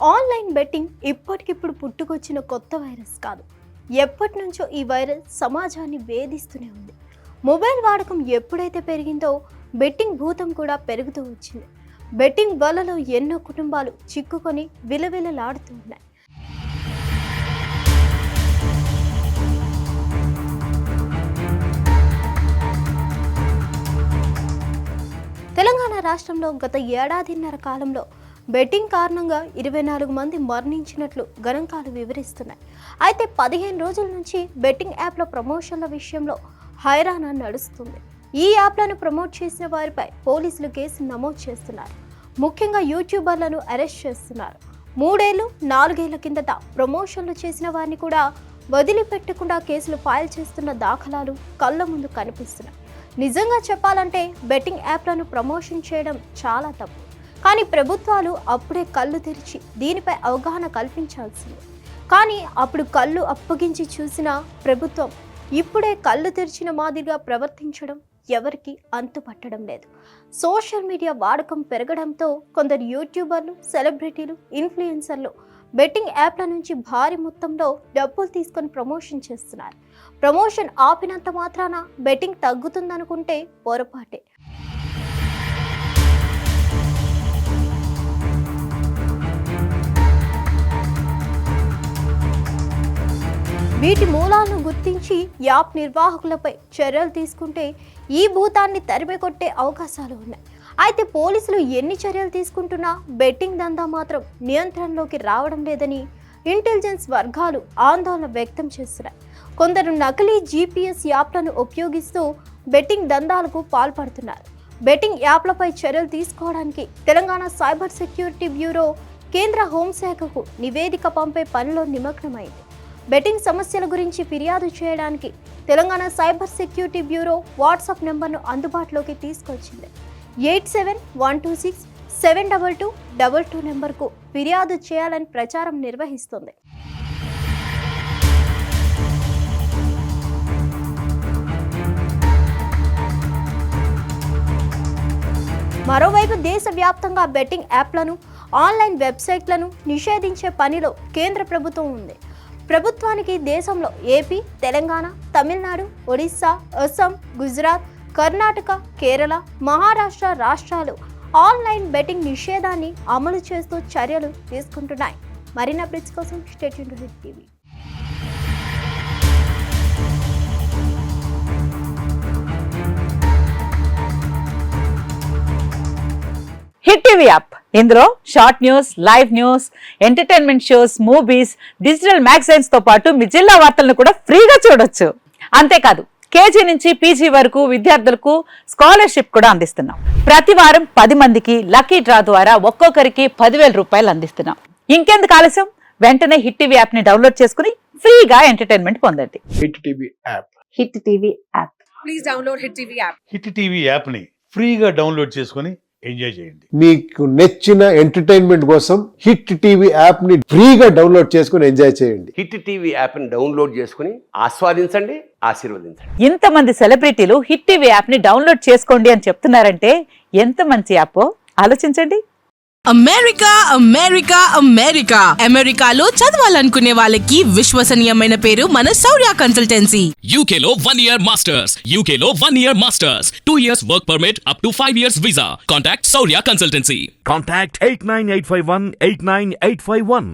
Online betting ఇప్పటికిప్పుడు పుట్టుకొచ్చిన కొత్త virus కాదు. ఎప్పటి నుంచో ఈ వైరస్ సమాజాన్ని వేధిస్తూనే ఉంది. మొబైల్ వాడకం ఎప్పుడైతే పెరిగిందో బెట్టింగ్ భూతం కూడా పెరుగుతూ వచ్చింది. బెట్టింగ్ వలలో ఎన్నో కుటుంబాలు చిక్కుకొని విలవిలలాడుతూ ఉన్నాయి. తెలంగాణ రాష్ట్రంలో గత ఏడాదిన్నర కాలంలో బెట్టింగ్ కారణంగా 24 మంది మరణించినట్లు గణాంకాలు వివరిస్తున్నాయి. అయితే 15 రోజుల నుంచి బెట్టింగ్ యాప్ల ప్రమోషన్ల విషయంలో హైరానా నడుస్తుంది. ఈ యాప్లను ప్రమోట్ చేసిన వారిపై పోలీసులు కేసు నమోదు చేస్తున్నారు. ముఖ్యంగా యూట్యూబర్లను అరెస్ట్ చేస్తున్నారు. 3 ఏళ్ళు 4 ఏళ్ల కిందట ప్రమోషన్లు చేసిన వారిని కూడా వదిలిపెట్టకుండా కేసులు ఫైల్ చేస్తున్న దాఖలాలు కళ్ళ ముందు కనిపిస్తున్నాయి. నిజంగా చెప్పాలంటే బెట్టింగ్ యాప్లను ప్రమోషన్ చేయడం చాలా తప్పు. కానీ ప్రభుత్వాలు అప్పుడే కళ్ళు తెరిచి దీనిపై అవగాహన కల్పించాల్సింది. కానీ అప్పుడు కళ్ళు అప్పగించి చూసిన ప్రభుత్వం ఇప్పుడే కళ్ళు తెరిచిన మాదిరిగా ప్రవర్తించడం ఎవరికి అంతుపట్టడం లేదు. సోషల్ మీడియా వాడకం పెరగడంతో కొందరు యూట్యూబర్లు, సెలబ్రిటీలు, ఇన్ఫ్లుయెన్సర్లు బెట్టింగ్ యాప్ల నుంచి భారీ మొత్తంలో డబ్బులు తీసుకొని ప్రమోషన్ చేస్తున్నారు. ప్రమోషన్ ఆపినంత మాత్రాన బెట్టింగ్ తగ్గుతుందనుకుంటే పొరపాటే. వీటి మూలాలను గుర్తించి యాప్ నిర్వాహకులపై చర్యలు తీసుకుంటే ఈ భూతాన్ని తరిమికొట్టే అవకాశాలు ఉన్నాయి. అయితే పోలీసులు ఎన్ని చర్యలు తీసుకుంటున్నా బెట్టింగ్ దందా మాత్రం నియంత్రణలోకి రావడం లేదని ఇంటెలిజెన్స్ వర్గాలు ఆందోళన వ్యక్తం చేస్తున్నాయి. కొందరు నకిలీ GPS యాప్లను ఉపయోగిస్తూ బెట్టింగ్ దందాలకు పాల్పడుతున్నారు. బెట్టింగ్ యాప్లపై చర్యలు తీసుకోవడానికి తెలంగాణ సైబర్ సెక్యూరిటీ బ్యూరో కేంద్ర హోంశాఖకు నివేదిక పంపే పనిలో నిమగ్నమైంది. బెట్టింగ్ సమస్యల గురించి ఫిర్యాదు చేయడానికి Telangana cyber security bureau WhatsApp నెంబర్ను అందుబాటులోకి తీసుకొచ్చింది. 8712672222 నెంబర్కు ఫిర్యాదు చేయాలని ప్రచారం నిర్వహిస్తుంది. మరోవైపు దేశవ్యాప్తంగా బెట్టింగ్ యాప్లను, ఆన్లైన్ వెబ్సైట్లను నిషేధించే పనిలో కేంద్ర ప్రభుత్వం ఉంది. ప్రభుత్వానికి దేశంలో ఏపీ, తెలంగాణ, తమిళనాడు, ఒడిశా, అస్సాం, గుజరాత్, కర్ణాటక, కేరళ, మహారాష్ట్ర రాష్ట్రాలు ఆన్లైన్ బెట్టింగ్ నిషేధాన్ని అమలు చేస్తూ చర్యలు తీసుకుంటున్నాయి. మరిన్ని అప్డేట్స్ కోసం stay tuned to Hit TV. Hit TV app, ఇందులో short news, live news, entertainment shows, movies, digital magazines తో పాటు మీ జిల్లా వార్తలను కూడా ఫ్రీగా చూడొచ్చు. అంతేకాదు KG నుంచి PG వరకు విద్యార్థులకు స్కాలర్షిప్ కూడా అందిస్తున్నాం. ప్రతి వారం 10 మందికి లక్కీ డ్రా ద్వారా ఒక్కొక్కరికి 10,000 రూపాయలు అందిస్తున్నాం. ఇంకెందుకు ఆలస్యం, వెంటనే హిట్ టీవీ యాప్ ని డౌన్లోడ్ చేసుకుని ఫ్రీగా ఎంటర్టైన్మెంట్ పొందండి. Hit TV app. Hit TV app. Please download hit TV app. Hit TV app ని ఫ్రీగా డౌన్లోడ్ చేసుకుని ఎంజాయ్ చేయండి. మీకు నచ్చిన ఎంటర్టైన్మెంట్ కోసం హిట్ టీవీ యాప్ ని ఫ్రీగా డౌన్లోడ్ చేసుకుని ఎంజాయ్ చేయండి. హిట్ టీవీ యాప్ ని డౌన్లోడ్ చేసుకుని ఆస్వాదించండి, ఆశీర్వదించండి. ఇంతమంది సెలబ్రిటీలు హిట్ టీవీ యాప్ ని డౌన్లోడ్ చేసుకోండి అని చెప్తున్నారంటే ఎంత మంచి యాప్ ఆలోచించండి. అమెరికా అమెరికా అమెరికా అమెరికాలో చదవాలనుకునే వాళ్ళకి విశ్వసనీయమైన పేరు మన శౌర్య కన్సల్టెన్సీ. UK లో 1 year masters. UK లో 1 year masters. 2 years work permit up to 5 years visa. Contact Saurya Consultancy. Contact 89851 89851.